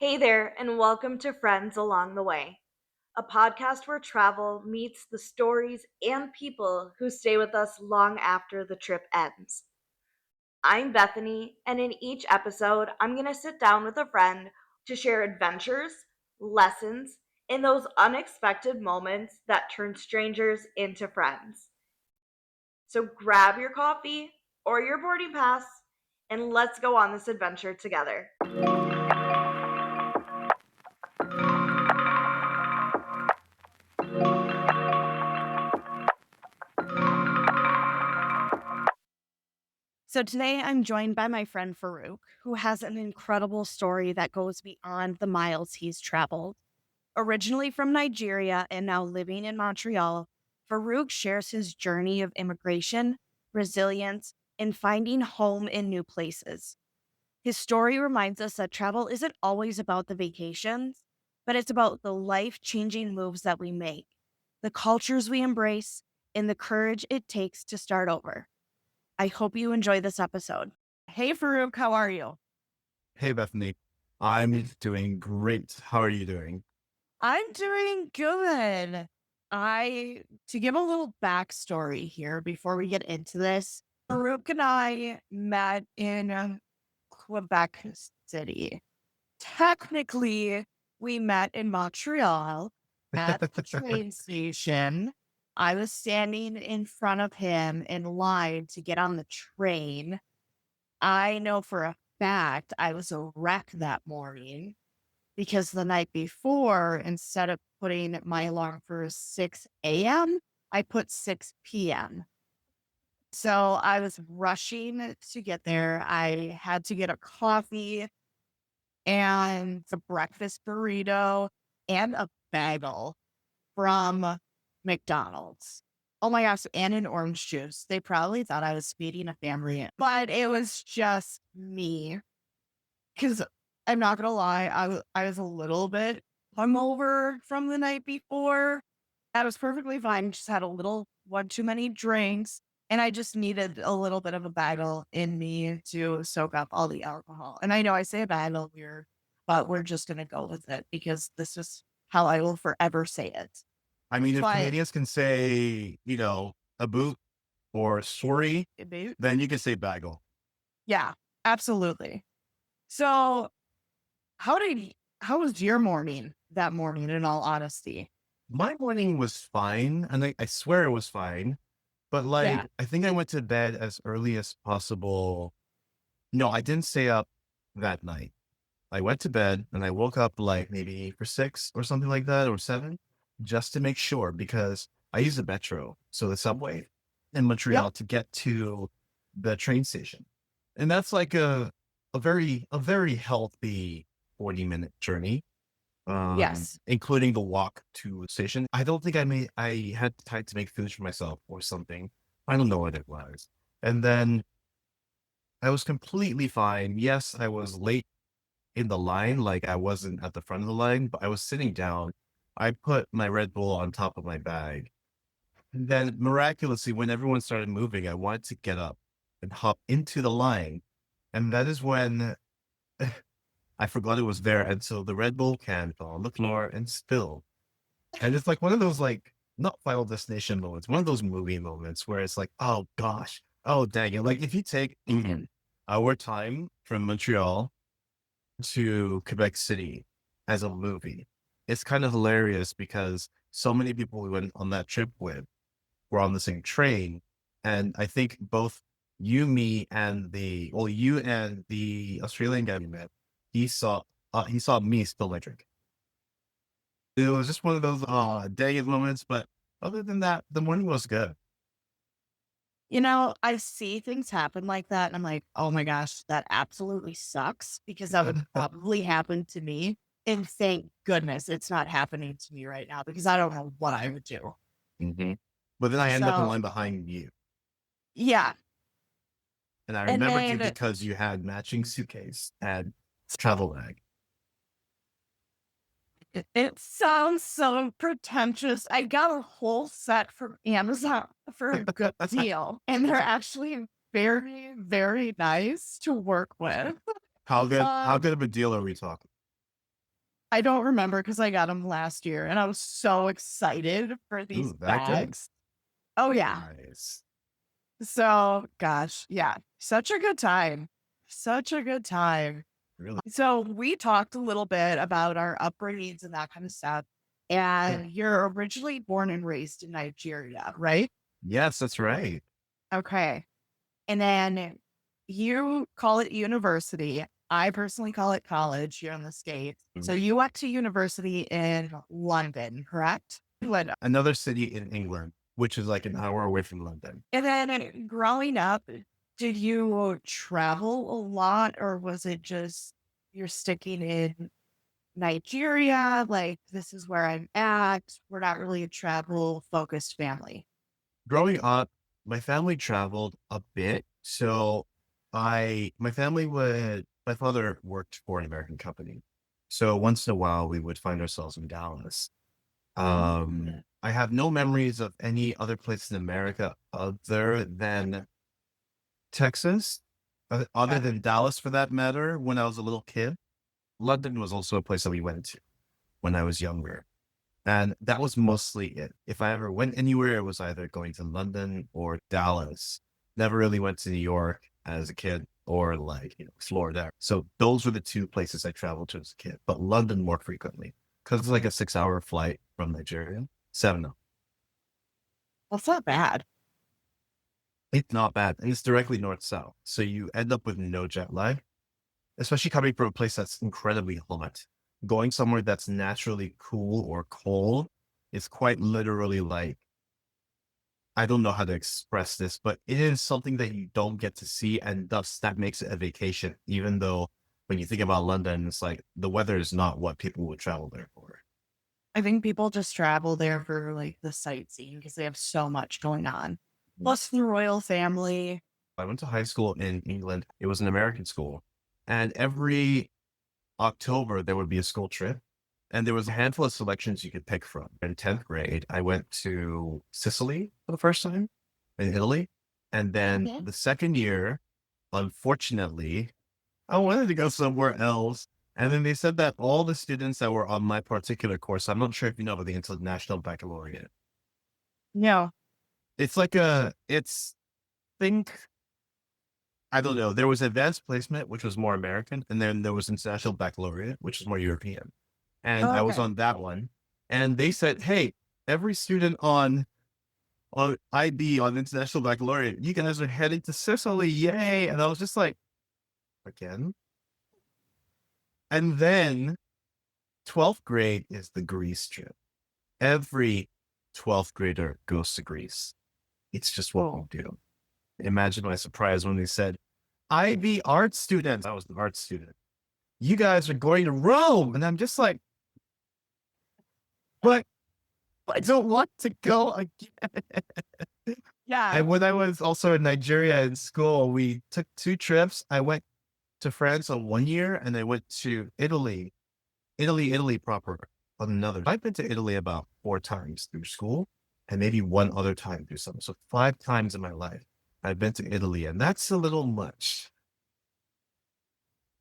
Hey there, and welcome to Friends Along the Way, a podcast where travel meets the stories and people who stay with us long after the trip ends. I'm Bethany, and in each episode, I'm going to sit down with a friend to share adventures, lessons, and those unexpected moments that turn strangers into friends. So grab your coffee or your boarding pass, and let's go on this adventure together. So today I'm joined by my friend Farouk, who has an incredible story that goes beyond the miles he's traveled. Originally from Nigeria and now living in Montreal, Farouk shares his journey of immigration, resilience, and finding home in new places. His story reminds us that travel isn't always about the vacations, but it's about the life changing moves that we make, the cultures we embrace, and the courage it takes to start over. I hope you enjoy this episode. Hey, Farouk, how are you? Hey, Bethany. I'm doing great. How are you doing? I'm doing good. To give a little backstory here before we get into this, Farouk and I met in Quebec City. Technically, we met in Montreal at the train station. I was standing in front of him in line to get on the train. I know for a fact I was a wreck that morning because the night before, instead of putting my alarm for 6 a.m., I put 6 p.m. So I was rushing to get there. I had to get a coffee and a breakfast burrito and a bagel from McDonald's. Oh my gosh, and an orange juice. They probably thought I was speeding a family, but it was just me. Because I'm not gonna lie, I was a little bit hungover from the night before. That was perfectly fine. Just had a little one too many drinks, and I just needed a little bit of a battle in me to soak up all the alcohol. And I know I say a battle weird, but we're just gonna go with it because this is how I will forever say it. I mean, if But Canadians can say, a boot or sorry, it- then you can say bagel. yeah, absolutely. So how did how was your morning that morning? In all honesty, My morning was fine, and I swear it was fine. But yeah. I think I went to bed as early as possible. No, I didn't stay up that night. I went to bed and I woke up like maybe for 6 or something like that, or 7, just to make sure because I use the metro, so the subway in Yep. Montreal to get to the train station. And that's like a very healthy 40-minute journey, Yes. including the walk to the station. I don't think I had time to make food for myself or something. I don't know what it was. And then I was completely fine. Yes, I was late in the line, like I wasn't at the front of the line, but I was sitting down. I put my Red Bull on top of my bag. And then miraculously, when everyone started moving, I wanted to get up and hop into the line. And that is when I forgot it was there. And so the Red Bull can fell on the floor and spilled. And it's like one of those, like, not Final Destination moments, one of those movie moments where it's like, oh gosh, oh dang it. Like if you take our time from Montreal to Quebec City as a movie. It's kind of hilarious because so many people we went on that trip with were on the same train. And I think both you and the Australian guy we met, he saw me spill my drink. It was just one of those dang it moments. But other than that, the morning was good. I see things happen like that, and I'm like, oh my gosh, that absolutely sucks because that would probably happen to me. And thank goodness it's not happening to me right now because I don't know what I would do. hmm But then I ended up in So, line behind you. yeah. And I And remembered you then because you had matching suitcase and travel bag. it sounds so pretentious. I got a whole set from Amazon for a good deal, and they're actually very, very nice to work with. How good Um, of a deal are we talking? I don't remember because I got them last year and I was so excited for these Ooh, that good. bags. Oh, yeah. Nice. So, gosh, yeah, such a good time. Such a good time. Really? So, we talked a little bit about our upbringings and that kind of stuff. Yeah. And you're originally born and raised in Nigeria, right? Yes, that's right. Okay. And then you call it university. I personally call it college here in the States. So Mm. you went to university in London, correct? England. Another city in England, which is like an hour away from London. And then growing up, did you travel a lot or was it just you're sticking in Nigeria? Like, this is where I'm at. We're not really a travel focused family. Growing up, my family traveled a bit. So my father worked for an American company. So once in a while we would find ourselves in Dallas. Mm. I have no memories of any other place in America other than Texas, other Okay. than Dallas for that matter, when I was a little kid. London was also a place that we went to when I was younger. And that was mostly it. If I ever went anywhere, it was either going to London or Dallas. Never really went to New York as a kid or like, Florida. So those were the two places I traveled to as a kid, but London more frequently because it's like a 6 hour flight from Nigeria. 7 hours. That's not bad. It's not bad. And it's directly north south. So you end up with no jet lag, especially coming from a place that's incredibly hot. Going somewhere that's naturally cool or cold is quite literally like, I don't know how to express this, but it is something that you don't get to see. And thus that makes it a vacation, even though when you think about London, it's like the weather is not what people would travel there for. I think people just travel there for like the sightseeing because they have so much going on. Plus the royal family. I went to high school in England. It was an American school. And every October, there would be a school trip. And there was a handful of selections you could pick from. In 10th grade, I went to Sicily for the first time in Italy. And then Mhm. the second year, unfortunately, I wanted to go somewhere else. And then they said that all the students that were on my particular course, I'm not sure if you know about the International Baccalaureate. No. It's it's think I don't know. There was advanced placement, which was more American, and then there was international baccalaureate, which is more European. And I was Okay. on that one. And they said, hey, every student on IB on international baccalaureate, you guys are heading to Sicily. Yay. And I was just like, again. And then 12th grade is the Greece trip. Every 12th grader goes to Greece. It's just what we Cool. do. Imagine my surprise when they said, IB art students. I was an art student. You guys are going to Rome. And I'm just like, but I don't want to go again. Yeah. And when I was also in Nigeria in school, we took 2 trips. I went to France on one year and I went to Italy proper on another. I've been to Italy about 4 times through school and maybe one other time through summer. So 5 times in my life, I've been to Italy and that's a little much.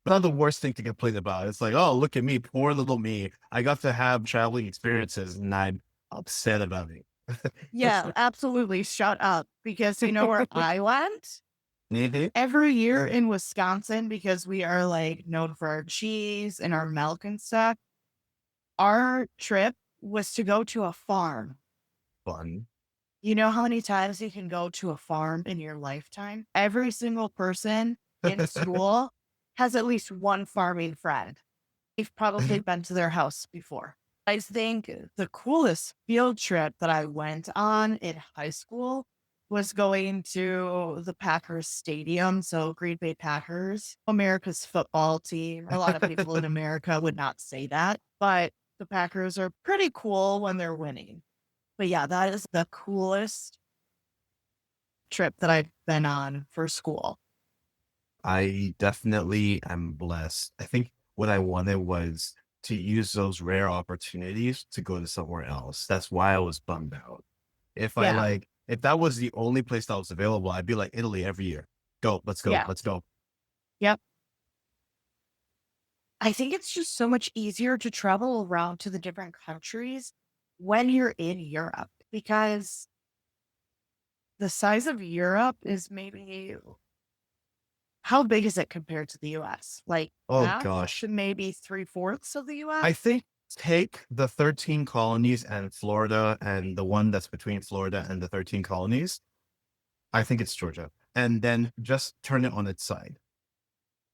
Not the worst thing to complain about. It's like, oh, look at me, poor little me. I got to have traveling experiences and I'm upset about Yeah, absolutely. Shut up. Because you know where it. I went? Mhm. Every year in Wisconsin, because we are like known for our cheese and our milk and stuff, our trip was to go to a farm. Fun. You know how many times you can go to a farm in your lifetime? Every single person in school has at least one farming friend. You've probably been to their house before. I think the coolest field trip that I went on in high school was going to the Packers stadium. So Green Bay Packers, America's football team. A lot of people in America would not say that, but the Packers are pretty cool when they're winning. But yeah, that is the coolest trip that I've been on for school. I definitely am blessed. I think what I wanted was to use those rare opportunities to go to somewhere else. That's why I was bummed out. Yeah. If that was the only place that was available, I'd be like Italy every year. Go, let's go, Yeah. let's go. Yep. I think it's just so much easier to travel around to the different countries when you're in Europe because the size of Europe is maybe how big is it compared to the US? Like Oh half gosh. to maybe three-fourths of the US? I think take the 13 colonies and Florida and the one that's between Florida and the 13 colonies. I think it's Georgia. And then just turn it on its side.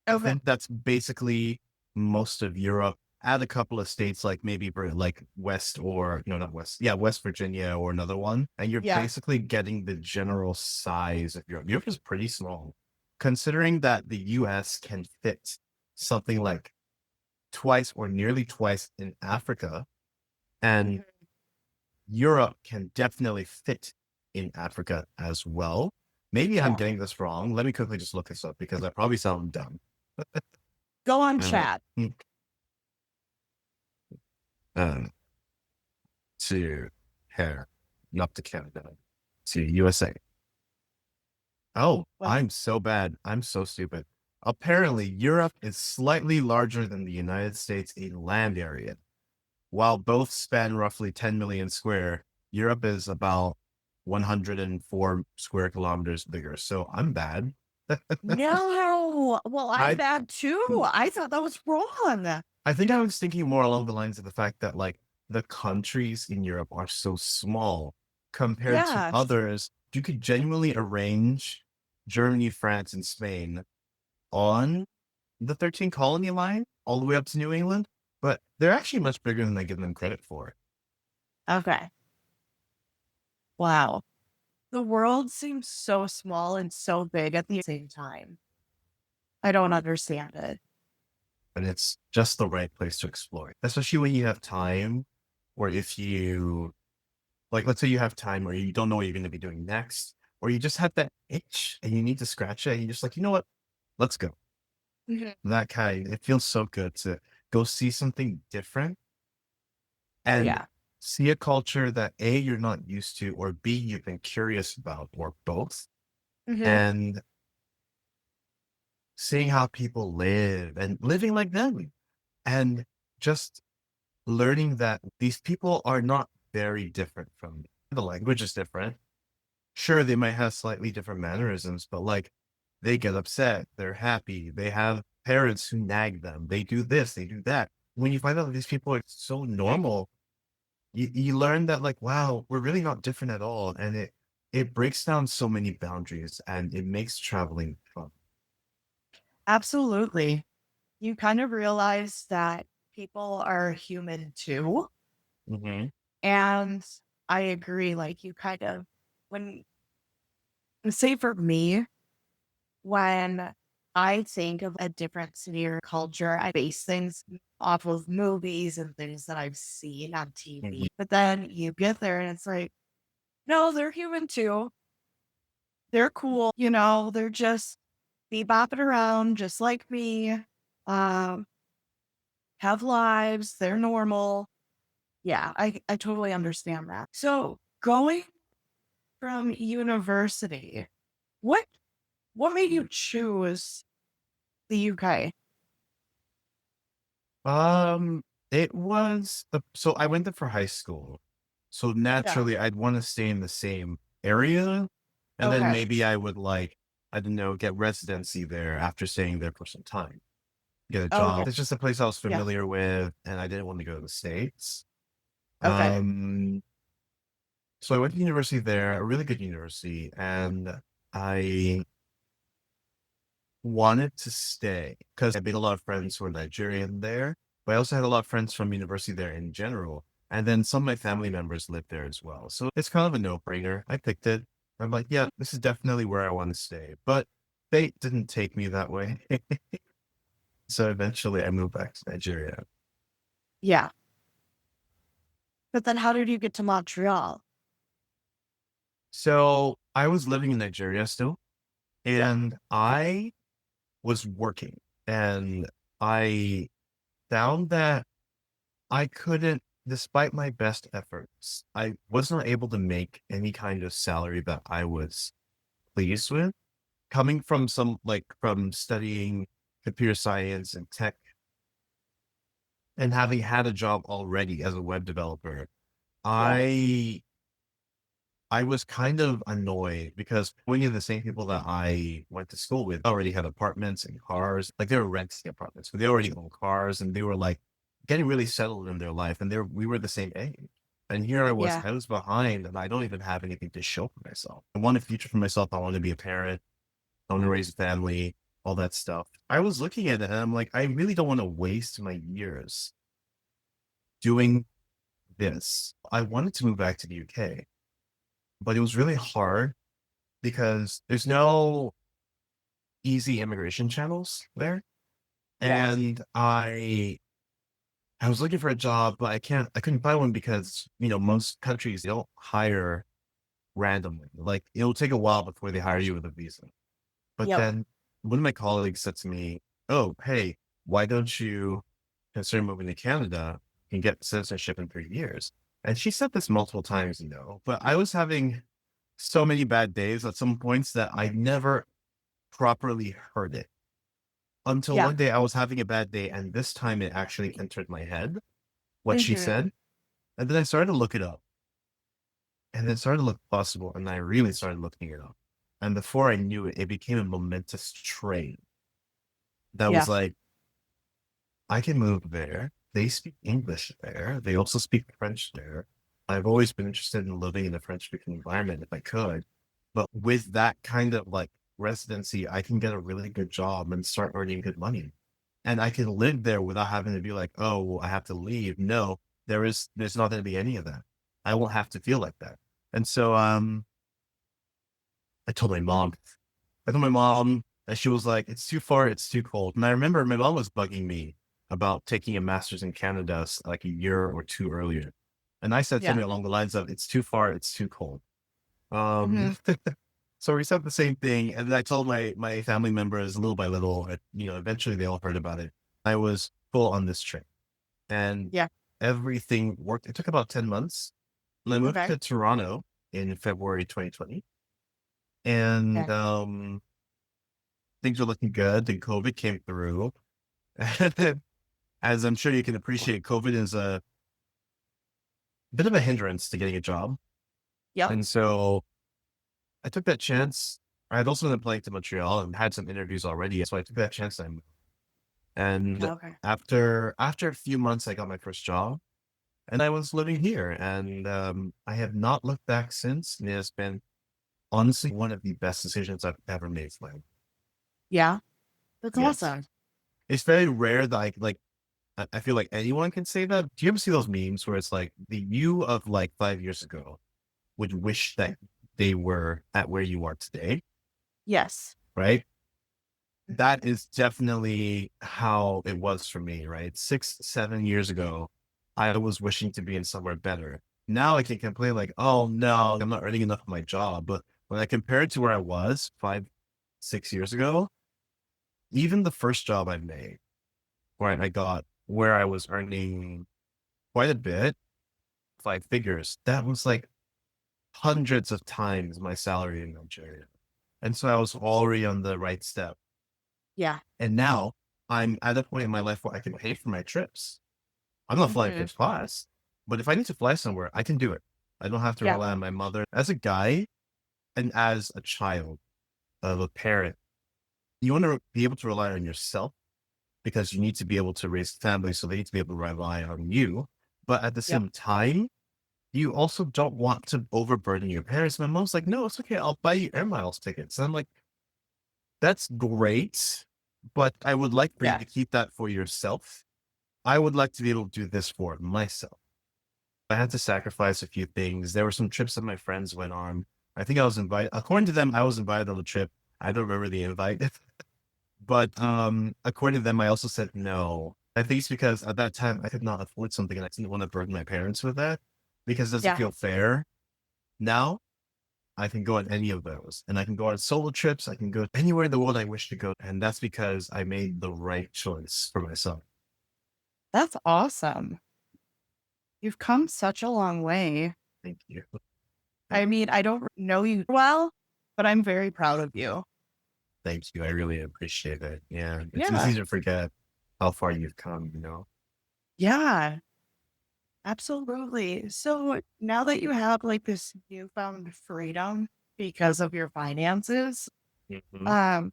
I Okay. think that's basically most of Europe. Add a couple of states like maybe like West or no, not West. Yeah, West Virginia or another one. And you're Yeah. basically getting the general size of Europe. Europe is pretty small, considering that the US can fit something like twice or nearly twice in Africa. And Mhm. Europe can definitely fit in Africa as well. Maybe I'm Yeah. getting this wrong. Let me quickly just look this up because I probably sound dumb. Go on Uh, chat. uh, to hair, not to Canada, to USA. Oh, Well, I'm so bad. I'm so stupid. Apparently, Europe is slightly larger than the United States in land area. While both span roughly 10 million square, Europe is about 104 square kilometers bigger. So I'm bad. no. Well, I'm I bad too. I thought that was wrong. I think I was thinking more along the lines of the fact that like the countries in Europe are so small compared to Yes. others. You could genuinely arrange Germany, France, and Spain on the 13 colony line all the way up to New England, but they're actually much bigger than I give them credit for. Okay. Wow. The world seems so small and so big at the same time. I don't understand it. And it's just the right place to explore, especially when you have time, or if you like, let's say you have time or you don't know what you're going to be doing next, or you just have that itch and you need to scratch it. And you're just like, you know what? Let's go. Mhm. That kind, it feels so good to go see something different Oh, and yeah. see a culture that A, you're not used to, or B, you've been curious about, or both. Mhm. And seeing how people live and living like them and just learning that these people are not very different from me. The language is different. Sure, they might have slightly different mannerisms, but like they get upset, they're happy, they have parents who nag them, they do this, they do that. When you find out that these people are so normal, you learn that like, wow, we're really not different at all. And it breaks down so many boundaries and it makes traveling fun. Absolutely. You kind of realize that people are human too. Hmm. And I agree. Like, you kind of, when, say for me, when I think of a different city or culture, I base things off of movies and things that I've seen on Hmm. TV. But then you get there and it's like, no, they're human too. They're cool. They're just be bopping around just like me. Um, have lives. They're normal. Yeah, I totally understand that. So going from university, what what made you choose the UK? Um, it was so I went there for high school. So Yeah. naturally I'd want to stay in the same area. And then Okay. maybe I would like, I don't know, get residency there after staying there for some time, get a Okay. job. It's just a place I was Yeah. familiar with and I didn't want to go to the States. Okay. Um, so I went to university there, a really good university, and I wanted to stay because I made a lot of friends who were Nigerian there, but I also had a lot of friends from university there in general. And then some of my family members lived there as well. So it's kind of a no-brainer. I picked it. I'm like, yeah, this is definitely where I want to stay. But fate didn't take me that way. So eventually I moved back to Nigeria. Yeah. But then how did you get to Montreal? So I was living in Nigeria still, Yeah. and I was working, and I found that I couldn't, despite my best efforts, I was not able to make any kind of salary that I was pleased with. Coming from from studying computer science and tech, and having had a job already as a web developer, Yeah. I I was kind of annoyed because many of the same people that I went to school with already had apartments and cars. Like they were renting apartments, but they already owned cars and they were like getting really settled in their life. And we were the same age. And here Yeah. I was behind and I don't even have anything to show for myself. I want a future for myself. I want to be a parent. I want to raise a family, all that stuff. I was looking at it and I'm like, I really don't want to waste my years doing this. I wanted to move back to the UK, but it was really hard because there's no easy immigration channels there. Yeah. And I was looking for a job, but I couldn't find one because, most countries they don't hire randomly. Like it'll take a while before they hire you with a visa. But Yep. then one of my colleagues said to me, "Oh, hey, why don't you consider moving to Canada and get citizenship in 3 years?" And she said this multiple times, but I was having so many bad days at some points that I never properly heard it until Yeah. one day I was having a bad day, and this time it actually entered my head what she Hmm. said, and then I started to look it up, and it started to look possible, and I really started looking it up, and before I knew it, it became a momentous train that Yeah. was like, I can move there. They speak English there. They also speak French there. I've always been interested in living in a French speaking environment if I could. But with that kind of like residency, I can get a really good job and start earning good money. And I can live there without having to be like, oh, well, I have to leave. No, there's not going to be any of that. I won't have to feel like that. And so I told my mom. I told my mom, and she was like, "It's too far. It's too cold." And I remember my mom was bugging me about taking a master's in Canada like a year or two earlier. And I said Yeah. something along the lines of, "It's too far. It's too cold." Um, Hmm. so we said the same thing. And then I told my family members little by little, eventually they all heard about it. I was full on this trip and Yeah. everything worked. It took about 10 months. And I moved Okay. to Toronto in February 2020. And Yeah. things were looking good. Then COVID came through. And then, as I'm sure you can appreciate, COVID is a bit of a hindrance to getting a job. Yep. And so I took that chance. I had also been applying to Montreal and had some interviews already. So I took that chance and Okay. after a few months, I got my first job and I was living here. And I have not looked back since. And it has been honestly one of the best decisions I've ever made for my life. Yeah. That's Yes. awesome. It's very rare that I feel like anyone can say that. Do you ever see those memes where it's like the you of like 5 years ago would wish that they were at where you are today, Yes. right? That is definitely how it was for me, right? 6, 7 years ago, I was wishing to be in somewhere better. Now I can complain like, oh no, I'm not earning enough of my job. But when I compare it to where I was 5, 6 years ago, even the first job I made, where I got where I was earning quite a bit, 5 figures, that was like hundreds of times my salary in Nigeria. And so I was already on the right step. Yeah. And now I'm at a point in my life where I can pay for my trips. I'm not flying Hmm. first class, but if I need to fly somewhere, I can do it. I don't have to Yeah. rely on my mother. As a guy and as a child of a parent, you want to be able to rely on yourself because you need to be able to raise a family. So they need to be able to rely on you. But at the Yep. same time, you also don't want to overburden your parents. My mom's like, no, it's okay. I'll buy you air miles tickets. And I'm like, that's great, but I would like for you Yeah. to keep that for yourself. I would like to be able to do this for myself. I had to sacrifice a few things. There were some trips that my friends went on. I think I was invited, according to them, I was invited on the trip. I don't remember the invite, but according to them, I also said no. I think it's because at that time I could not afford something and I didn't want to burden my parents with that because it doesn't Yeah. feel fair. Now I can go on any of those and I can go on solo trips. I can go anywhere in the world I wish to go. And that's because I made the right choice for myself. That's awesome. You've come such a long way. Thank you. I mean, I don't know you well, but I'm very proud of you. Thank you. I really appreciate it. Yeah. It's Yeah. easy to forget how far you've come, you know? Yeah, absolutely. So now that you have like this newfound freedom because of your finances, Mhm. um,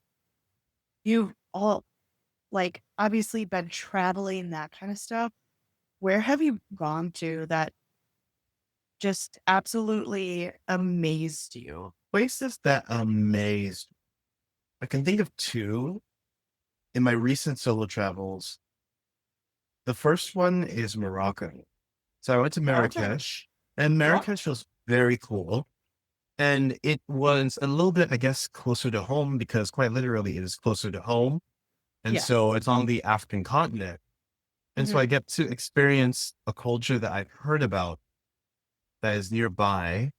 you've all like obviously been traveling, that kind of stuff. Where have you gone to that just absolutely amazed you? Places that amazed I can think of 2 in my recent solo travels. The first one is Morocco. So I went to Okay. Marrakesh, and Yep. Marrakesh was very cool. And it was a little bit, I guess, closer to home because quite literally it is closer to home. And Yeah. so it's on the African continent. And so Hmm. I get to experience a culture that I've heard about that is nearby.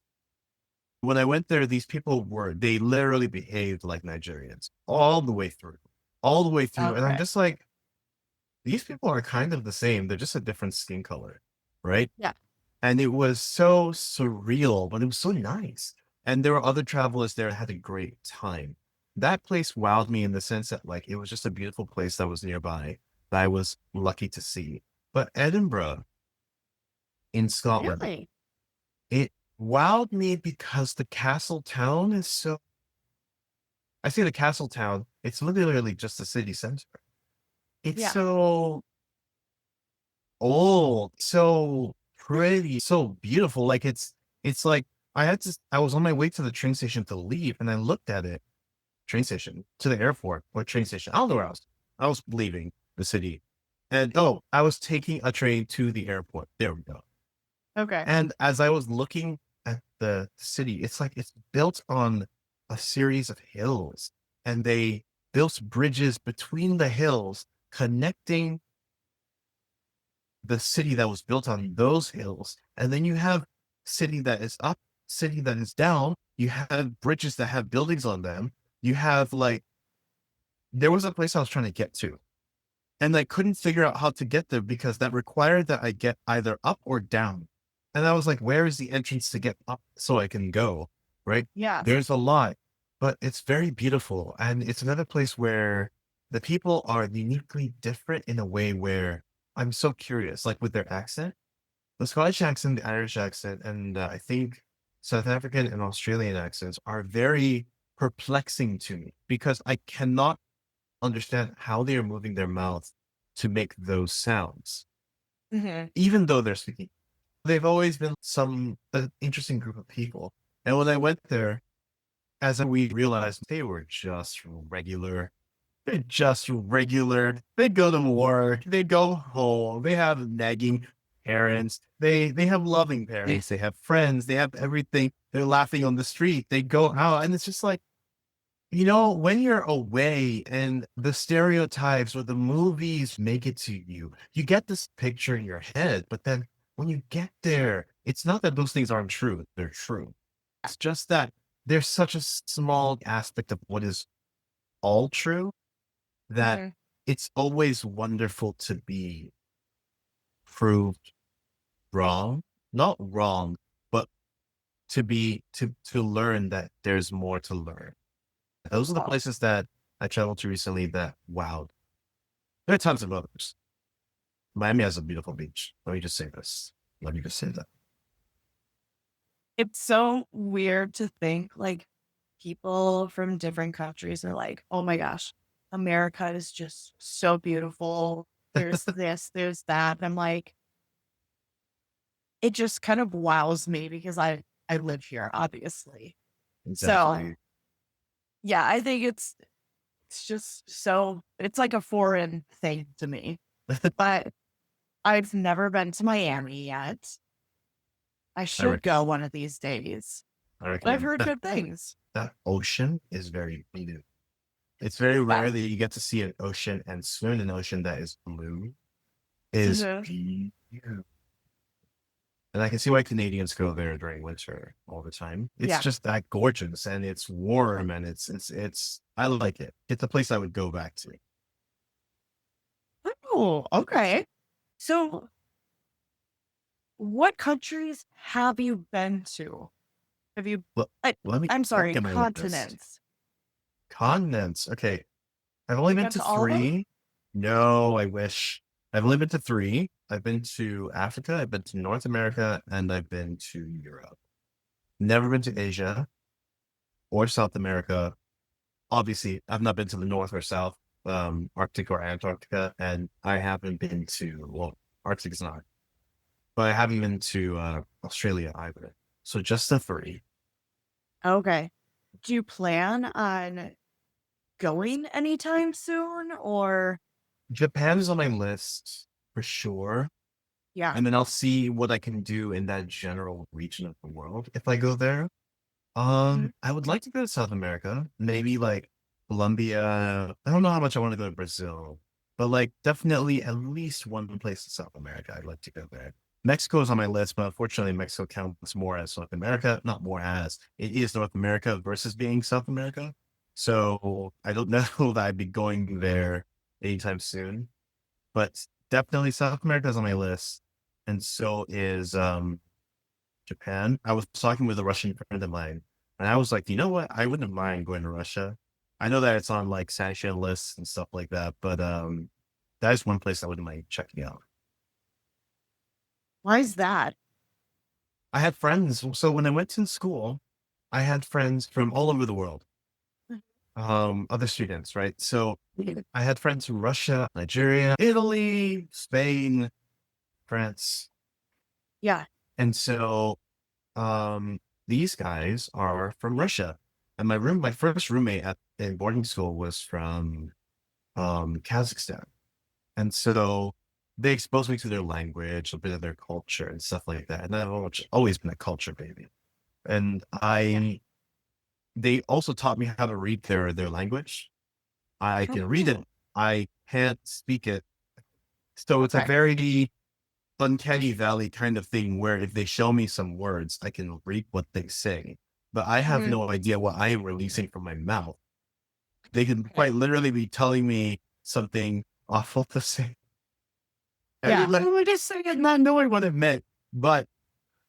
When I went there, these people they literally behaved like Nigerians all the way through. And I'm Okay. just like, these people are kind of the same. They're just a different skin color. Right. Yeah. And it was so surreal, but it was so nice. And there were other travelers there that had a great time. That place wowed me in the sense that like it was just a beautiful place that was nearby that I was lucky to see. But Edinburgh in Scotland, Really? it wowed me because the castle town is so I say the castle town, it's literally just the city center. It's Yeah. so old, so pretty, so beautiful. Like it's like I was on my way to the train station to leave and I looked at it, train station to the airport or train station. I don't know where I was. I was leaving the city. And oh, I was taking a train to the airport. There we go. Okay. And as I was looking at the city, it's like it's built on a series of hills and they built bridges between the hills connecting the city that was built on those hills. And then you have city that is up, city that is down. You have bridges that have buildings on them. You have like, there was a place I was trying to get to and I couldn't figure out how to get there because that required that I get either up or down. And I was like, where is the entrance to get up so I can go? Right. Yeah. There's a lot, but it's very beautiful. And it's another place where the people are uniquely different in a way where I'm so curious, like with their accent, the Scottish accent, the Irish accent, and I think South African and Australian accents are very perplexing to me because I cannot understand how they are moving their mouth to make those sounds, Hmm. even though they're speaking. They've always been some interesting group of people. And when I went there, as we realized they were just regular, they're just regular. They go to work, they go home, they have nagging parents, they have loving parents, they have friends, they have everything. They're laughing on the street, they go out, and it's just like, when you're away and the stereotypes or the movies make it to you, you get this picture in your head. But then when you get there, it's not that those things aren't true. They're true. It's just that there's such a small aspect of what is all true that Hmm. it's always wonderful to be proved wrong. Not wrong, but to learn that there's more to learn. Those are the Oh, places that I traveled to recently that wowed. There are tons of others. Miami has a beautiful beach. Let me just say this. Let me just say that. it's so weird to think like people from different countries are like, oh my gosh, America is just so beautiful. There's this, there's that. And I'm like, it just kind of wows me because I live here, obviously. So Exactly. yeah, I think it's just so it's like a foreign thing to me. But I've never been to Miami yet. I I should go recommend. one of these days. I But I've recommend heard that. good things. That ocean is very beautiful. It's very Yeah. rare that you get to see an ocean and swim in an ocean that is blue. Is Mhm. beautiful. And I can see why Canadians go there during winter all the time. It's Yeah. just that gorgeous and it's warm and it's I like it. It's a place I would go back to. Oh, okay. So what countries have you been to? Have you Well, I, I'm let me sorry, get my list. continents. Continents. Okay. I've only You've been been to to all of them? 3. No, I wish. I've only been to 3. I've been to Africa, I've been to North America, and I've been to Europe. Never been to Asia or South America. Obviously, I've not been to the North or South, Arctic or Antarctica, and I haven't been to, well, Arctic is not, but I haven't been to Australia either. So just the three. Okay. Do you plan on going anytime soon or Japan is on my list for sure. yeah. And then I'll see what I can do in that general region of the world if I go there. Mhm. I would like to go to South America, maybe like Colombia. I don't know how much I want to go to Brazil, but like definitely at least one place in South America. I'd like to go there. Mexico is on my list, but unfortunately, Mexico counts more as North America, not more as it is North America versus being South America. So I don't know that I'd be going there anytime soon, but definitely South America is on my list, and so is Japan. I was talking with a Russian friend of mine, and I was like, you know what? I wouldn't mind going to Russia. I know that it's on like sanction lists and stuff like that, but that is one place I wouldn't mind checking out. Why is that? I had friends. So when I went to school, I had friends from all over the world, other students, right? So I had friends from Russia, Nigeria, Italy, Spain, France. Yeah. And so these guys are from Russia. And my first roommate at in boarding school was from Kazakhstan. And so they exposed me to their language, a bit of their culture and stuff like that. And I've always been a culture baby. And Yeah. they also taught me how to read their language. I can read it. Oh, I can't speak it. So it's a okay. very uncanny valley kind of thing where if they show me some words, I can read what they say, but I have Mhm. no idea what I am releasing from my mouth. They can Okay. quite literally be telling me something awful to say. I Yeah. literally just saying it, not knowing what it meant. But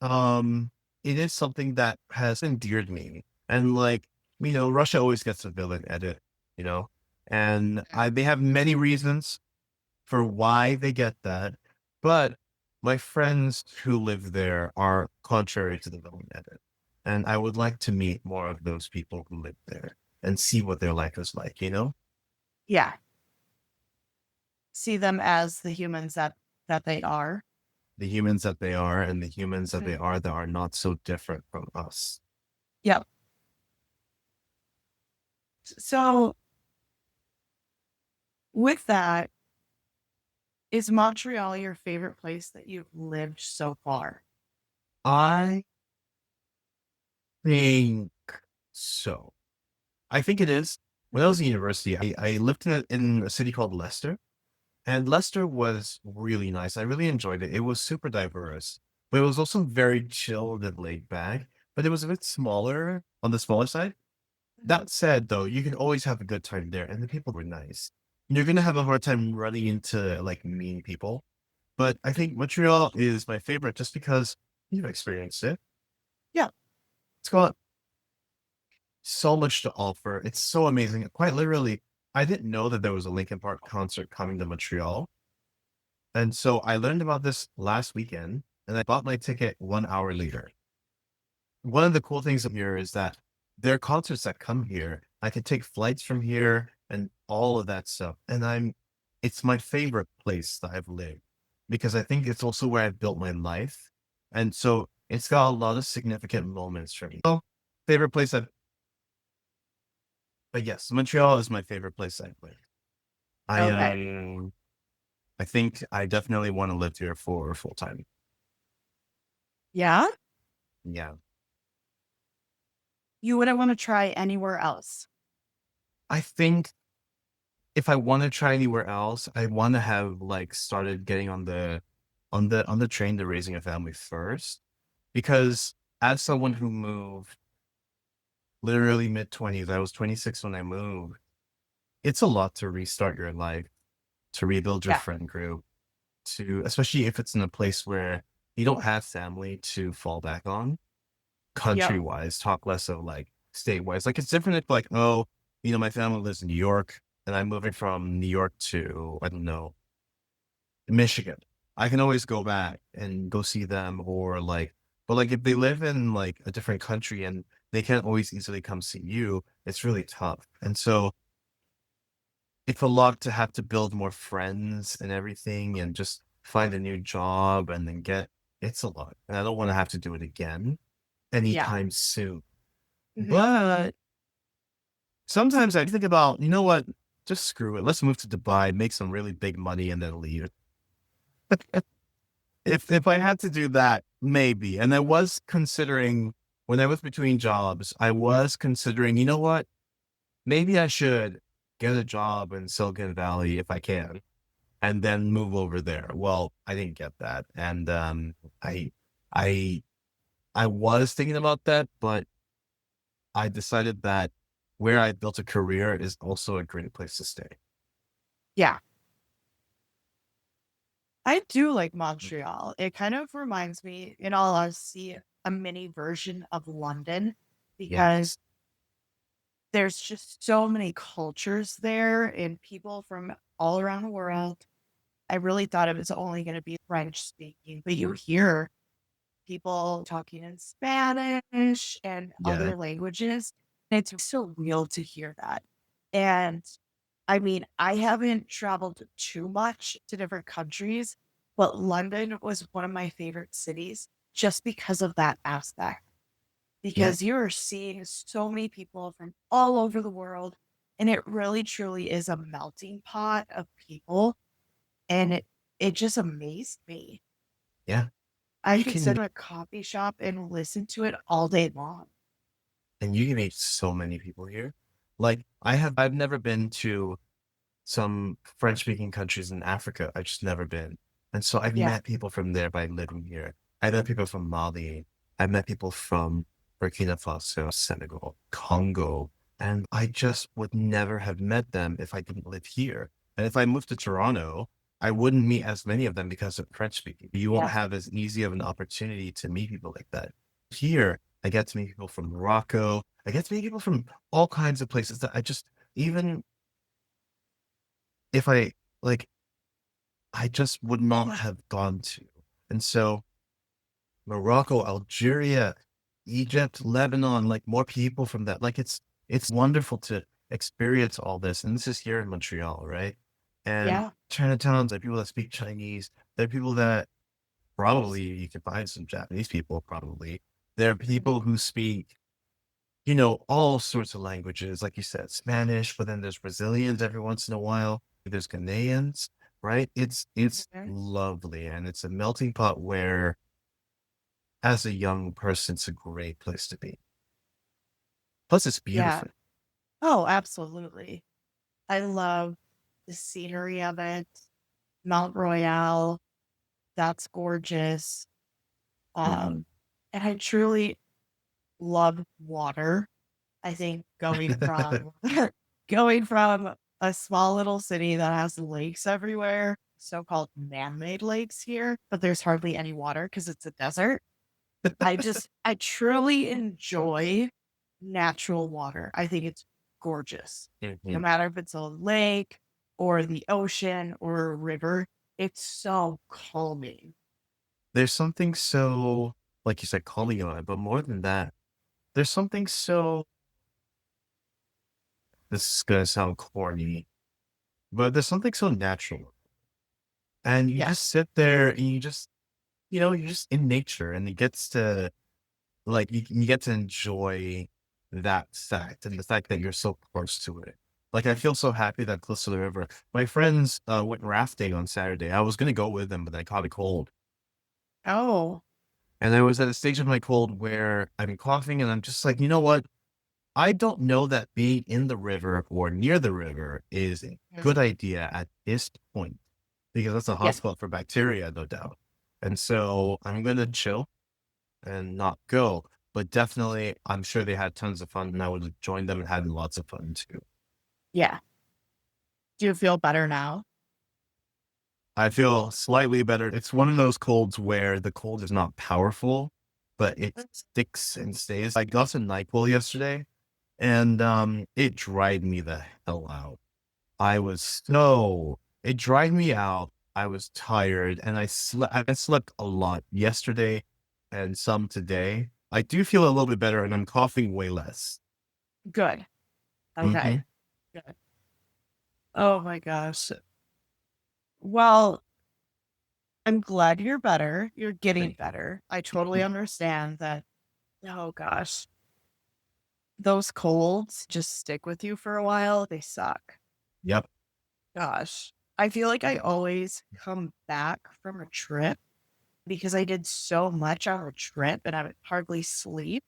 um, it is something that has endeared me. And like, Russia always gets a villain edit, you know, and they have many reasons for why they get that. But my friends who live there are contrary to the villain edit. And I would like to meet more of those people who live there and see what their life is like, you know? Yeah. See them as the humans that they are. The humans that they are and the humans Mhm. that are not so different from us. Yep. So with that, is Montreal your favorite place that you've lived so far? I think so. I think it is. When I was in university, I lived in a city called Leicester. And Leicester was really nice. I really enjoyed it. It was super diverse, but it was also very chilled and laid back. But it was a bit smaller on the smaller side. That said, though, you can always have a good time there, and the people were nice. You're gonna have a hard time running into like mean people, but I think Montreal is my favorite just because you've experienced it. Yeah. It's got so much to offer. It's so amazing. Quite literally, I didn't know that there was a Linkin Park concert coming to Montreal. And so I learned about this last weekend and I bought my ticket 1 hour later. One of the cool things here is that there are concerts that come here. I can take flights from here and all of that stuff. And it's my favorite place that I've lived because I think it's also where I've built my life. And so it's got a lot of significant moments for me. So, favorite place but yes, Montreal is my favorite place I've lived. I, Okay. I think I definitely want to live here for full time. Yeah. Yeah. You wouldn't want to try anywhere else. I think if I want to try anywhere else, I want to have like started getting on the train to raising a family first. Because as someone who moved literally mid-20s, I was 26 when I moved, it's a lot to restart your life, to rebuild your Yeah. friend group, to especially if it's in a place where you don't have family to fall back on, Yep. country wise, talk less of like state wise. Like it's different if like, oh, my family lives in New York and I'm moving from New York to, I don't know, Michigan. I can always go back and go see them or like, but like if they live in like a different country and they can't always easily come see you, it's really tough. And so it's a lot to have to build more friends and everything and just find a new job and then it's a lot. And I don't want to have to do it again Yeah. anytime soon. Mhm. But sometimes I think about, you know what? Just screw it. Let's move to Dubai, make some really big money, and then leave. If I had to do that, maybe. And I was considering when I was between jobs, I was considering, you know what? Maybe I should get a job in Silicon Valley if I can, and then move over there. Well, I didn't get that, and I, I, I was thinking about that, but I decided that where I built a career is also a great place to stay. Yeah. I do like Montreal. It kind of reminds me, in all honesty, a mini version of London because Yes. there's just so many cultures there and people from all around the world. I really thought it was only going to be French speaking, but you hear people talking in Spanish and Yeah. other languages. And it's so real to hear that. And I mean, I haven't traveled too much to different countries, but London was one of my favorite cities just because of that aspect. Yeah. Because you're seeing so many people from all over the world, and it really truly is a melting pot of people. And it just amazed me. Yeah. I You could can sit in a coffee shop and listen to it all day long. and you can meet so many people here. Like I've never been to some French speaking countries in Africa. I've just never been. And so I've Yeah. met people from there by living here. I met people from Mali. I met people from Burkina Faso, Senegal, Congo. And I just would never have met them if I didn't live here. And if I moved to Toronto, I wouldn't meet as many of them because of French speaking. You won't Yeah. have as easy of an opportunity to meet people like that. Here, I get to meet people from Morocco. I get to meet people from all kinds of places that I just, even if I like, I just would not have gone to. And so Morocco, Algeria, Egypt, Lebanon, like more people from that. Like it's wonderful to experience all this. And this is here in Montreal, right? And Yeah. Chinatowns, there are people that speak Chinese. There are people that probably you can find some Japanese people, probably. There are people who speak, all sorts of languages, like you said, Spanish, but then there's Brazilians every once in a while. There's Ghanaians, right? It's Mhm. lovely, and it's a melting pot where, as a young person, it's a great place to be. Plus, it's Yeah. beautiful. Oh, absolutely. I love the scenery of it. Mount Royale, that's gorgeous. Mhm. Um, and I truly love water. I think going from going from a small little city that has lakes everywhere, so-called man-made lakes here, but there's hardly any water because it's a desert. I truly enjoy natural water. I think it's gorgeous. No Mhm. matter if it's a lake or the ocean or a river, it's so calming. There's something so, like you said, calming on it, but more than that, there's something so. This is gonna sound corny, but there's something so natural, and you Yeah. just sit there and you're just in nature, and it gets to like you get to enjoy that fact and the fact that you're so close to it. Like I feel so happy that close to the river. My friends went rafting on Saturday. I was gonna go with them, but I caught a cold. Oh. And I was at a stage of my cold where I'm coughing and I'm just like, you know what? I don't know that being in the river or near the river is a Mhm. good idea at this point because that's a Yeah. hotspot for bacteria, no doubt. And so I'm gonna chill and not go. But definitely, I'm sure they had tons of fun, and I would have joined them and had lots of fun too. Yeah. Do you feel better now? I feel slightly better. It's one of those colds where the cold is not powerful, but it sticks and stays. I got some NyQuil yesterday, and it dried me the hell out. It dried me out. I was tired and I slept a lot yesterday and some today. I do feel a little bit better and I'm coughing way less. Good. Okay. Mhm. Good. Oh my gosh. Well, I'm glad you're better. You're getting Thank better. I totally you. understand that. Oh gosh. Those colds just stick with you for a while. They suck. Yep. Gosh. I feel like I always come back from a trip because I did so much on a trip and I would hardly sleep.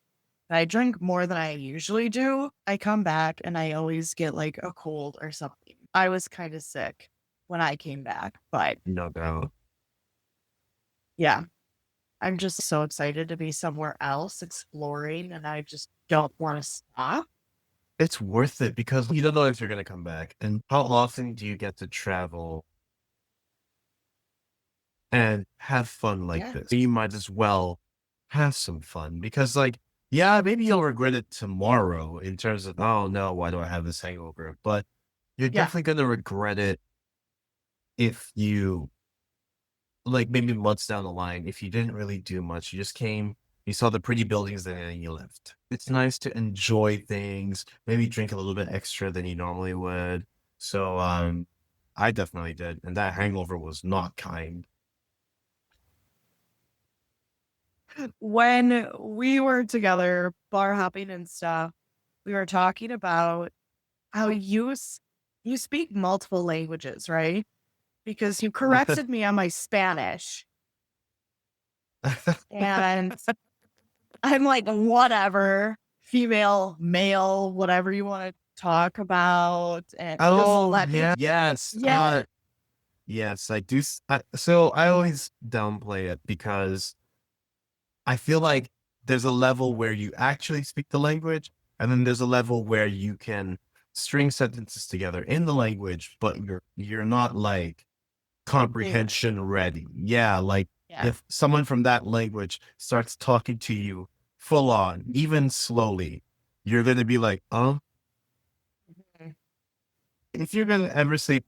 I drink more than I usually do. I come back and I always get like a cold or something. I was kind of sick when I came back, but No doubt. yeah, I'm just so excited to be somewhere else exploring and I just don't want to stop. It's worth it because you don't know if you're gonna come back. And how often do you get to travel and have fun like Yeah. this? You might as well have some fun because, like, yeah, maybe you'll regret it tomorrow in terms of, oh no, why do I have this hangover? But you're Yeah. definitely gonna regret it if you, like, maybe months down the line, if you didn't really do much. You just came, you saw the pretty buildings, and then you left. It's nice to enjoy things, maybe drink a little bit extra than you normally would. So, I definitely did, and that hangover was not kind. When we were together bar hopping and stuff, we were talking about how you speak multiple languages, right? Because you corrected me on my Spanish and I'm like, whatever, female, male, whatever you want to talk about, and just Oh, let me. yeah. Yes. Yeah. Yes, I do. So I always downplay it because I feel like there's a level where you actually speak the language, and then there's a level where you can string sentences together in the language, but you're not like English. comprehension ready. Yeah, like Yeah. if someone from that language starts talking to you full on, even slowly, you're gonna be like, Mhm. if you're gonna ever say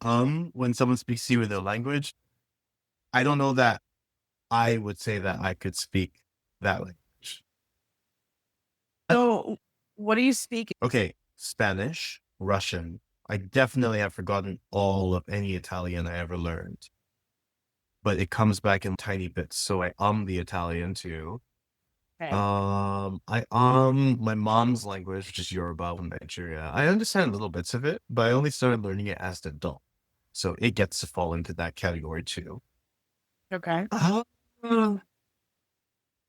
when someone speaks to you in their language, I don't know that I would say that I could speak that language. So, what do you speak? Okay, Spanish, Russian. I definitely have forgotten all of any Italian I ever learned, but it comes back in tiny bits. So I the Italian too. Okay. I my mom's language, which is Yoruba from Nigeria. I understand little bits of it, but I only started learning it as an adult. So it gets to fall into that category too. Okay. Uh,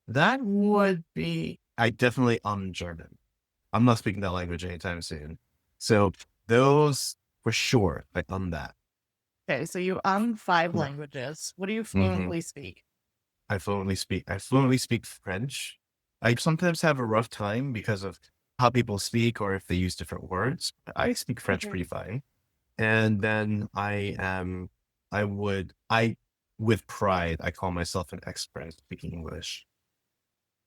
that would be I definitely German. I'm not speaking that language anytime soon. So those for sure, I that. Okay. So you five Yeah. languages. What do you hmm fluently speak? I fluently speak French. I sometimes have a rough time because of how people speak or if they use different words. I speak French Mhm. pretty fine. And then I with pride, I call myself an expert at speaking English.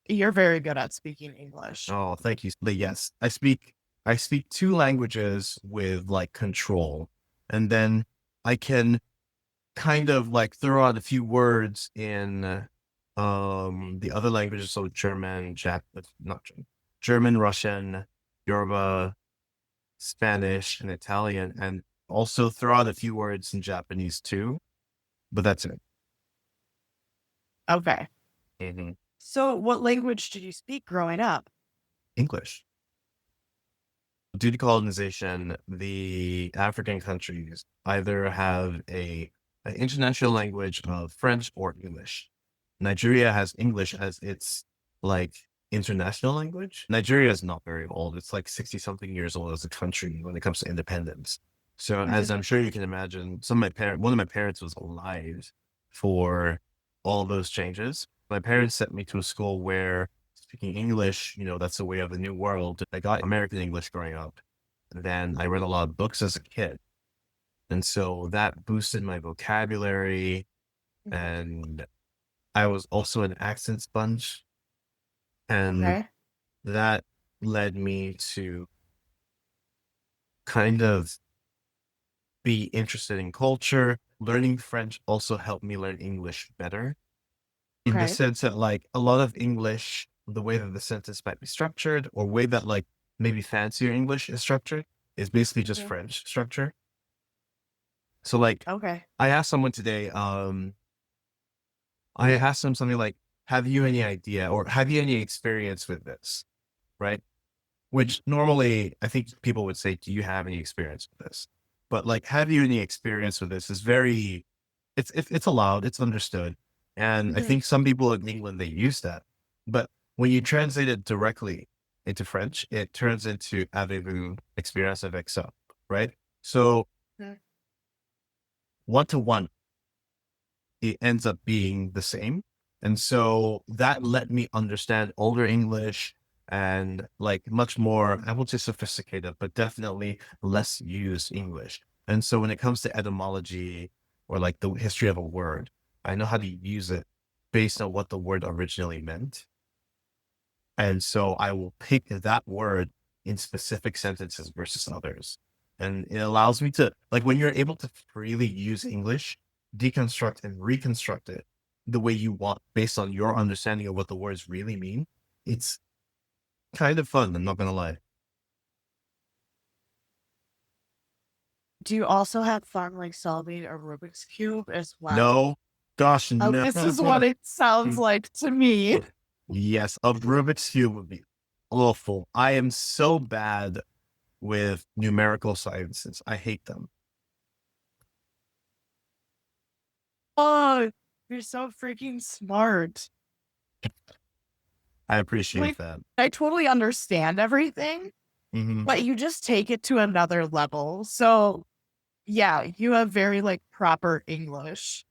You're very good at speaking English. Oh, thank you. But yes, I speak two languages with like control. And then I can kind of like throw out a few words in the other languages, so German, not German, German, Russian, Yoruba, Spanish, and Italian, and also throw out a few words in Japanese too. But that's it. Okay. Mhm. So, what language did you speak growing up? English. Due to colonization, the African countries either have an international language of French or English. Nigeria has English as its like international language. Nigeria is not very old. It's like 60 something years old as a country when it comes to independence. So as Mhm. I'm sure you can imagine, one of my parents was alive for all those changes. My parents sent me to a school where speaking English, that's the way of the new world. I got American English growing up. Then I read a lot of books as a kid. And so that boosted my vocabulary. Mhm. And I was also an accent sponge. And Okay. that led me to kind of be interested in culture. Learning French also helped me learn English better in the Okay. sense that like a lot of English, the way that the sentence might be structured or way that like maybe fancier English is structured is basically just Mhm. French structure. So like Okay. I asked someone today, I asked them something like, have you any idea or have you any experience with this? Right. Which normally I think people would say, do you have any experience with this? But like, have you any experience with this is very, it's allowed, it's understood. And I Mhm. think some people in England, they use that. But when you translate it directly into French, it turns into avez-vous expérience avec ça, right? So Mhm. one to one, it ends up being the same. And so that let me understand older English and like much more, I won't say sophisticated, but definitely less used English. And so when it comes to etymology or like the history of a word, I know how to use it based on what the word originally meant. And so I will pick that word in specific sentences versus others. And it allows me to, like, when you're able to freely use English, deconstruct and reconstruct it the way you want based on your understanding of what the words really mean, it's kind of fun. I'm not going to lie. Do you also have fun like solving a Rubik's Cube as well? No, gosh, Oh, no. this is what it sounds like to me. Yes, a Rubik's Cube would be awful. I am so bad with numerical sciences. I hate them. Oh, you're so freaking smart. I appreciate Like, that. I totally understand everything, Mhm. but you just take it to another level. So, yeah, you have very like proper English.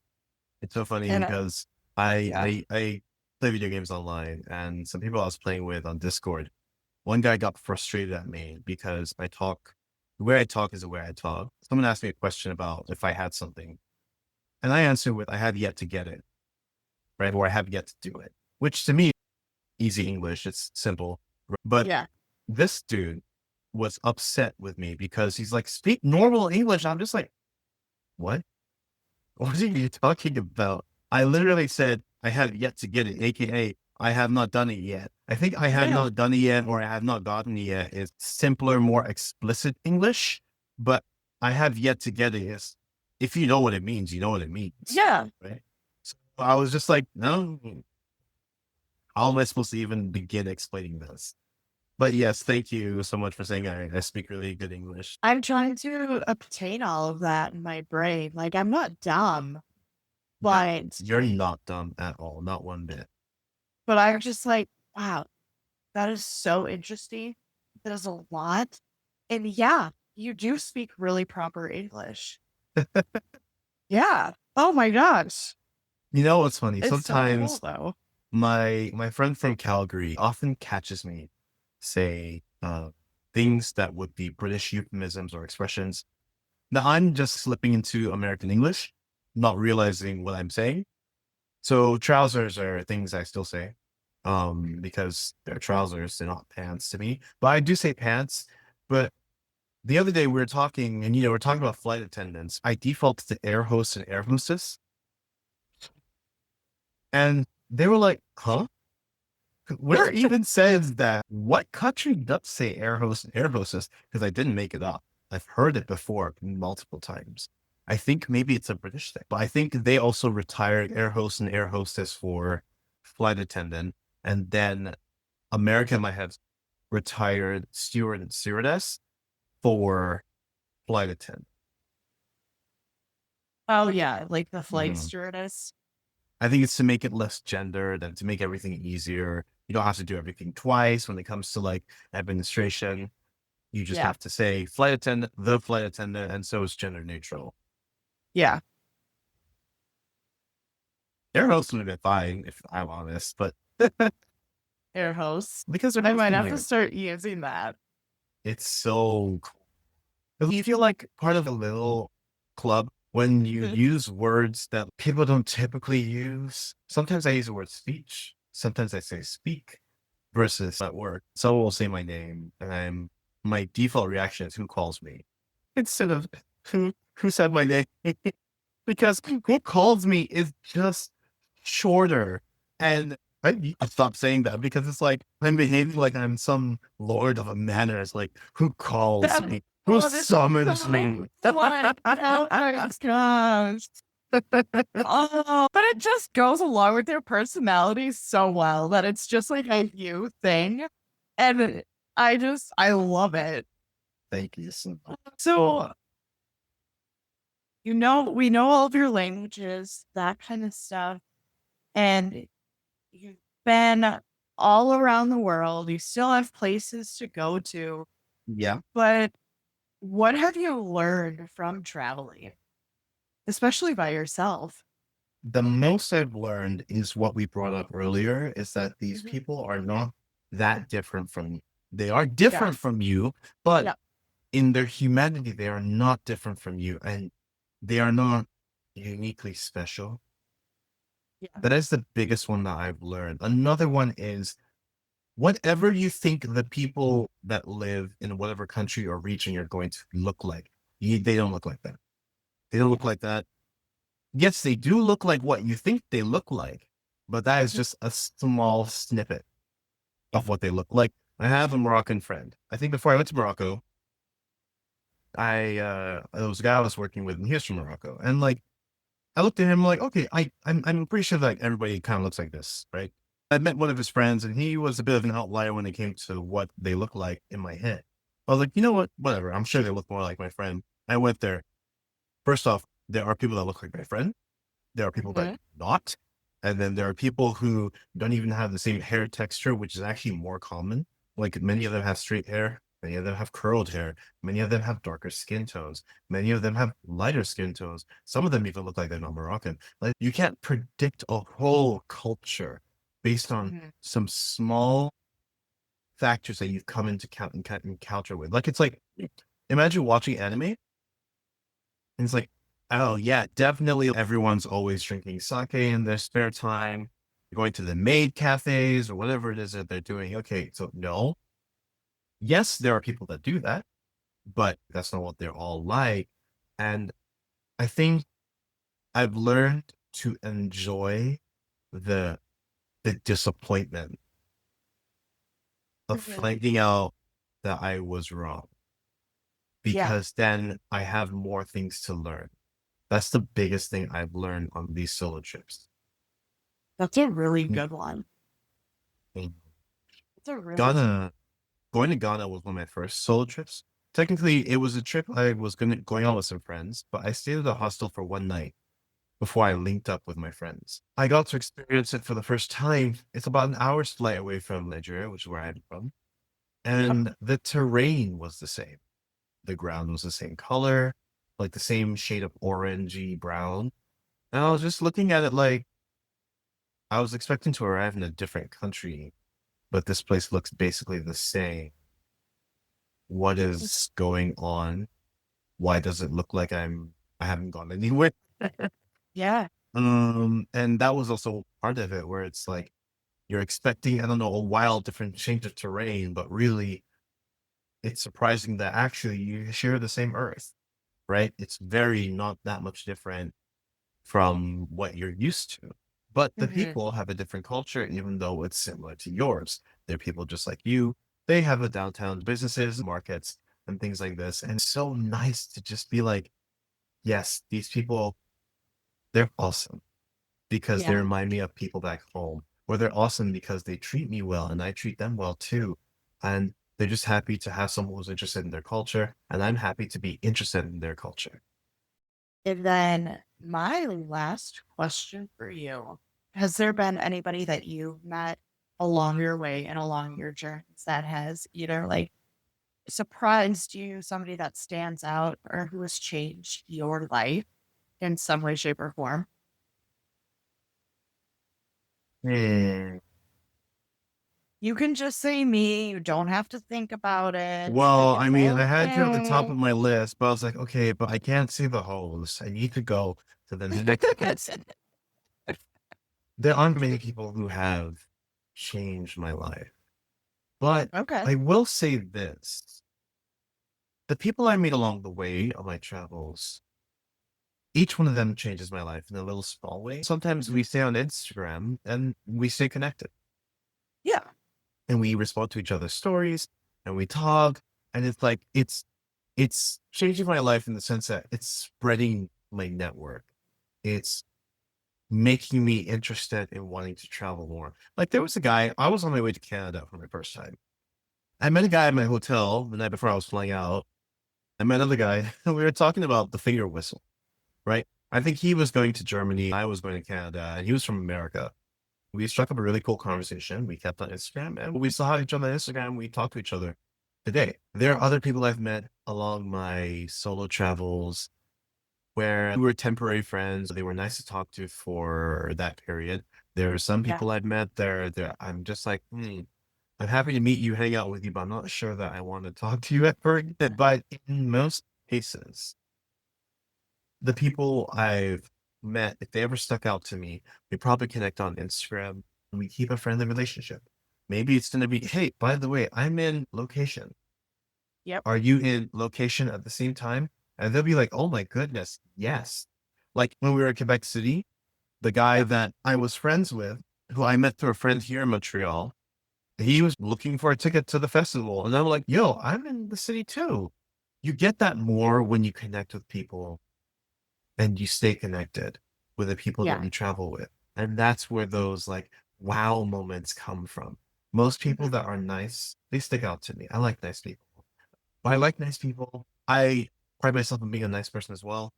It's so funny And because yeah. I play video games online, and some people I was playing with on Discord, one guy got frustrated at me because the way I talk is the way I talk. Someone asked me a question about if I had something, and I answered with, I have yet to get it, right? Or I have yet to do it, which to me, easy English, it's simple. But Yeah. this dude was upset with me because he's like, speak normal English. I'm just like, what? What are you talking about? I literally said I have yet to get it, aka I have not done it yet. I think I have Yeah. not done it yet or I have not gotten it yet is simpler, more explicit English, but I have yet to get it is if you know what it means, you know what it means. Yeah. Right. So I was just like, no, how am I supposed to even begin explaining this? But yes, thank you so much for saying I speak really good English. I'm trying to obtain all of that in my brain. Like, I'm not dumb, No, but you're not dumb at all, not one bit. I'm just like, wow, that is so interesting. That is a lot. And yeah, you do speak really proper English. Yeah. Oh my gosh. You know what's funny? It's so cool Sometimes though. my friend from Calgary often catches me say things that would be British euphemisms or expressions that I'm just slipping into American English, not realizing what I'm saying. So trousers are things I still say because they're trousers, they're not pants to me. But I do say pants. But the other day we were talking, and we're talking about flight attendants. I default to air host and air hostess, and they were like, "Huh? Where even says that? What country does say air host and air hostess?" Because I didn't make it up. I've heard it before multiple times. I think maybe it's a British thing, but I think they also retired air host and air hostess for flight attendant. And then America might have retired steward and stewardess for flight attendant. Oh yeah, like the flight Mhm. stewardess. I think it's to make it less gendered and to make everything easier. You don't have to do everything twice when it comes to like administration. You just Yeah. have to say flight attendant, the flight attendant, and so it's gender neutral. Yeah. Air host would have been fine if I'm honest, but Air host. because they're I might hosting have to you, start using that. it's so cool. 'Cause you feel like part of a little club when you Mhm. use words that people don't typically use. Sometimes I use the word speech. Sometimes I say speak versus at work. Someone will say my name and my default reaction is who calls me instead of who. who said my name because who calls me is just shorter. And I need to stop saying that because it's like I'm behaving like I'm some lord of a manor. It's like, who calls That me? Who oh, this summons so me? what? Oh my gosh. Oh, but it just goes along with their personalities so well that it's just like a you thing. And I love it. Thank you so much. So, we know all of your languages, that kind of stuff. And you've been all around the world. You still have places to go to. Yeah. But what have you learned from traveling, especially by yourself? The most I've learned is what we brought up earlier is that these Mhm. people are not that different from you. They are Yeah. different from you, but Yeah. in their humanity, they are not different from you and they are not uniquely special. Yeah. That is the biggest one that I've learned. Another one is whatever you think the people that live in whatever country or region you're going to look like, they don't look like that. They don't look like that. Yes, they do look like what you think they look like, but that is Mhm. just a small snippet of what they look like. I have a Moroccan friend. I think before I went to Morocco, there was a guy I was working with, and he was from Morocco. And like I looked at him like, okay, I'm pretty sure like everybody kind of looks like this, right? I met one of his friends, and he was a bit of an outlier when it came to what they look like in my head. I was like, you know what? Whatever. I'm sure they look more like my friend. I went there. First off, there are people that look like my friend. There are people that Mhm. do not. And then there are people who don't even have the same hair texture, which is actually more common. Like many of them have straight hair, many of them have curled hair, many of them have darker skin tones, many of them have lighter skin tones. Some of them even look like they're not Moroccan. Like you can't predict a whole culture based on Mhm. some small factors that you've come into encounter with. Like it's like imagine watching anime and it's like, oh yeah, definitely everyone's always drinking sake in their spare time, going to the maid cafes or whatever it is that they're doing. Okay, so no. Yes, there are people that do that, but that's not what they're all like. And I think I've learned to enjoy the the disappointment of Mhm. finding out that I was wrong Yeah. because then I have more things to learn. That's the biggest thing I've learned on these solo trips. That's a really good one. Mm. It's a really Ghana, going to Ghana was one of my first solo trips. Technically, it was a trip I was going on with some friends, but I stayed at a hostel for one night before I linked up with my friends. I got to experience it for the first time. It's about an hour's flight away from Nigeria, which is where I'm from. Yep. And the terrain was the same. The ground was the same color, like the same shade of orangey brown. And I was just looking at it like I was expecting to arrive in a different country, but this place looks basically the same. What is going on? Why does it look like I haven't gone anywhere? Yeah. And that was also part of it where it's like you're expecting, I don't know, a wild different change of terrain, but really it's surprising that actually you share the same earth, right? It's very not that much different from what you're used to. But the Mhm. people have a different culture, even though it's similar to yours. They're people just like you. They have a downtown businesses, markets, and things like this. And it's so nice to just be like, yes, these people, they're awesome because they Yeah. remind me of people back home, or they're awesome because they treat me well and I treat them well too. And they're just happy to have someone who's interested in their culture, and I'm happy to be interested in their culture. And then my last question for you, has there been anybody that you've met along your way and along your journeys that has either like surprised you, somebody that stands out, or who has changed your life in some way, shape, or form? Hmm. You can just say me. You don't have to think about it. Well, I It's mean, I had you at the top okay. of my list, but I was like, okay, but I can't see the holes. I need to go to the next. There aren't many people who have changed my life, but Okay. I will say this: the people I meet along the way of my travels. Each one of them changes my life in a little small way. Sometimes Mhm. we stay on Instagram and we stay connected Yeah. and we respond to each other's stories and we talk. And it's like, it's changing my life in the sense that it's spreading my network. It's making me interested in wanting to travel more. Like there was a guy, I was on my way to Canada for my first time. I met a guy at my hotel the night before I was flying out. I met another guy and we were talking about the finger whistle, right? I think he was going to Germany. I was going to Canada and he was from America. We struck up a really cool conversation. We kept on Instagram and we still have each other on Instagram. We talk to each other today. There are other people I've met along my solo travels where we were temporary friends. They were nice to talk to for that period. There are some Yeah. people I've met there. I'm just like, I'm happy to meet you, hang out with you, but I'm not sure that I want to talk to you ever again. But in most cases, the people I've met, if they ever stuck out to me, we probably connect on Instagram and we keep a friendly relationship. Maybe it's going to be, hey, by the way, I'm in location. Yep. Are you in location at the same time? And they'll be like, oh my goodness, yes. Like when we were in Quebec City, the guy Yep. that I was friends with, who I met through a friend here in Montreal, he was looking for a ticket to the festival. And I'm like, yo, I'm in the city too. You get that more when you connect with people and you stay connected with the people that Yeah. you travel with. And that's where those like wow moments come from. Most people Mhm. that are nice, they stick out to me. I like nice people. I like nice people. I pride myself on being a nice person as well.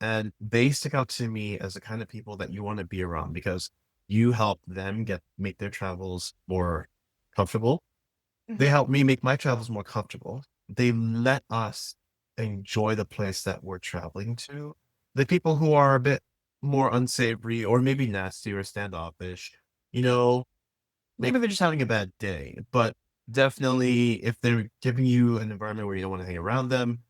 And they stick out to me as the kind of people that you want to be around because you help them make their travels more comfortable. They Mhm. help me make my travels more comfortable. They let us enjoy the place that we're traveling to. The people who are a bit more unsavory or maybe nasty or standoffish, you know, maybe they're just having a bad day, but definitely if they're giving you an environment where you don't want to hang around them,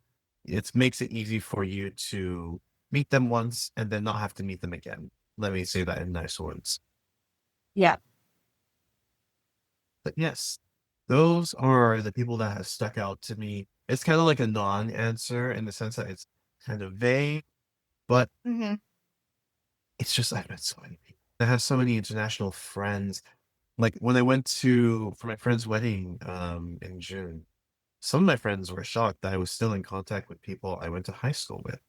it makes it easy for you to meet them once and then not have to meet them again. Let me say that in nice words. Yeah. But yes, those are the people that have stuck out to me. It's kind of like a non-answer in the sense that it's kind of vague, but Mhm. it's just I've met so many people. I have so many international friends. Like when I went to for my friend's wedding in June, some of my friends were shocked that I was still in contact with people I went to high school with.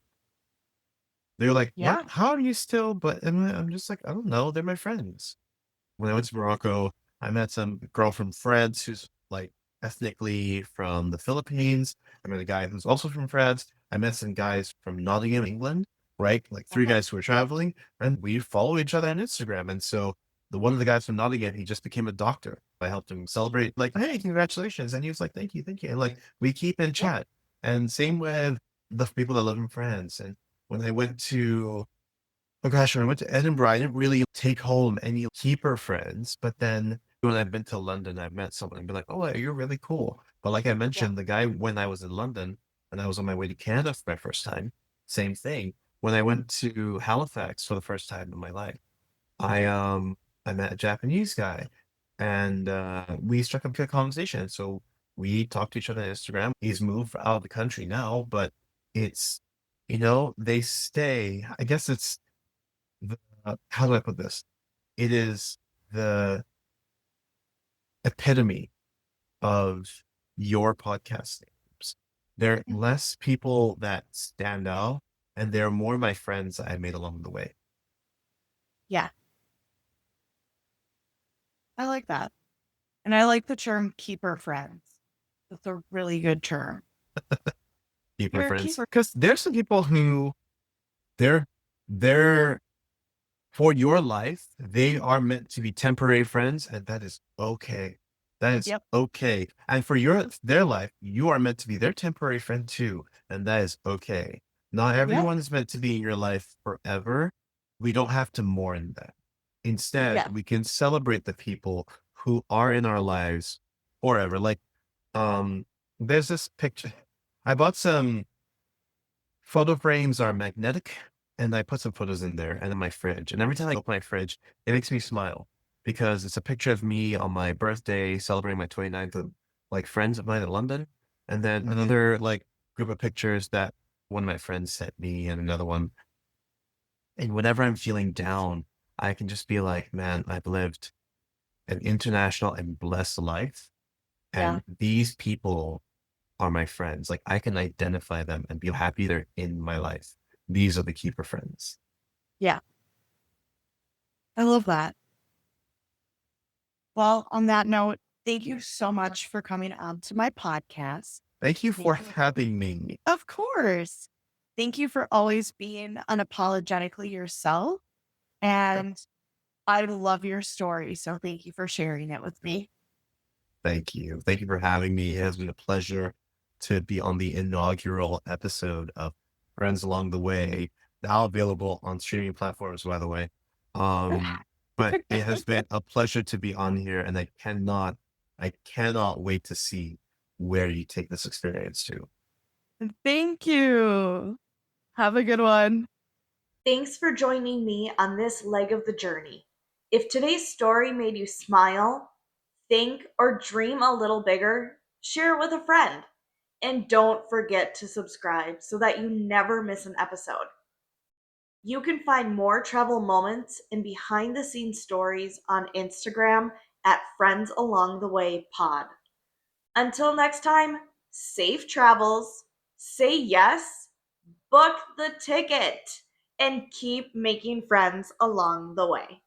They were like, "What? Yeah. How are you still?" But and I'm just like, I don't know. They're my friends. When I went to Morocco, I met some girl from France who's like ethnically from the Philippines. I met a guy who's also from France. I met some guys from Nottingham, England, right? Like three Uh-huh. guys who were traveling, and we follow each other on Instagram. And so the one of the guys from Nottingham, he just became a doctor. I helped him celebrate, like, hey, congratulations. And he was like, thank you, thank you. And like we keep in Yeah. chat. And same with the people that live in France. And when I went to oh gosh, when I went to Edinburgh, I didn't really take home any keeper friends. But then when I've been to London, I've met someone and be like, oh, you're really cool. But like I Yeah. mentioned, the guy when I was in London and I was on my way to Canada for my first time, same thing. When I went to Halifax for the first time in my life, I met a Japanese guy and we struck up a good conversation. So we talked to each other on Instagram. He's moved out of the country now, but it's they stay. I guess it's how do I put this? It is the epitome of your podcast names. There are Mhm. less people that stand out, and there are more my friends that I made along the way. Yeah. I like that. And I like the term keeper friends. That's a really good term. Keep my You're a friends keeper. because there's some people who they're they're for your life, they are meant to be temporary friends, and that is okay. That is Yep. okay. And for their life, you are meant to be their temporary friend too, and that is okay. Not Yeah. everyone is meant to be in your life forever. We don't have to mourn that. Instead, Yeah. we can celebrate the people who are in our lives forever. Like, um, there's this picture. I bought some photo frames are magnetic, and I put some photos in there and in my fridge. And every time I open my fridge, it makes me smile because it's a picture of me on my birthday celebrating my 29th with like friends of mine in London. And then Mhm. another like group of pictures that one of my friends sent me and another one. And whenever I'm feeling down, I can just be like, man, I've lived an international and blessed life. Yeah. And these people are my friends. Like I can identify them and be happy they're in my life. These are the keeper friends. Yeah. I love that. Well, on that note, thank you so much for coming on to my podcast. Thank you for Thank you. having me. Of course. Thank you for always being unapologetically yourself. And I love your story. So thank you for sharing it with me. Thank you. Thank you for having me. It has been a pleasure to be on the inaugural episode of Friends Along the Way, now available on streaming platforms, by the way. Um, but it has been a pleasure to be on here, and I cannot wait to see where you take this experience to. Thank you. Have a good one. Thanks for joining me on this leg of the journey. If today's story made you smile, think, or dream a little bigger, share it with a friend. And don't forget to subscribe so that you never miss an episode. You can find more travel moments and behind the scenes stories on Instagram at Friends Along the Way Pod. Until next time, safe travels, say yes, book the ticket, and keep making friends along the way.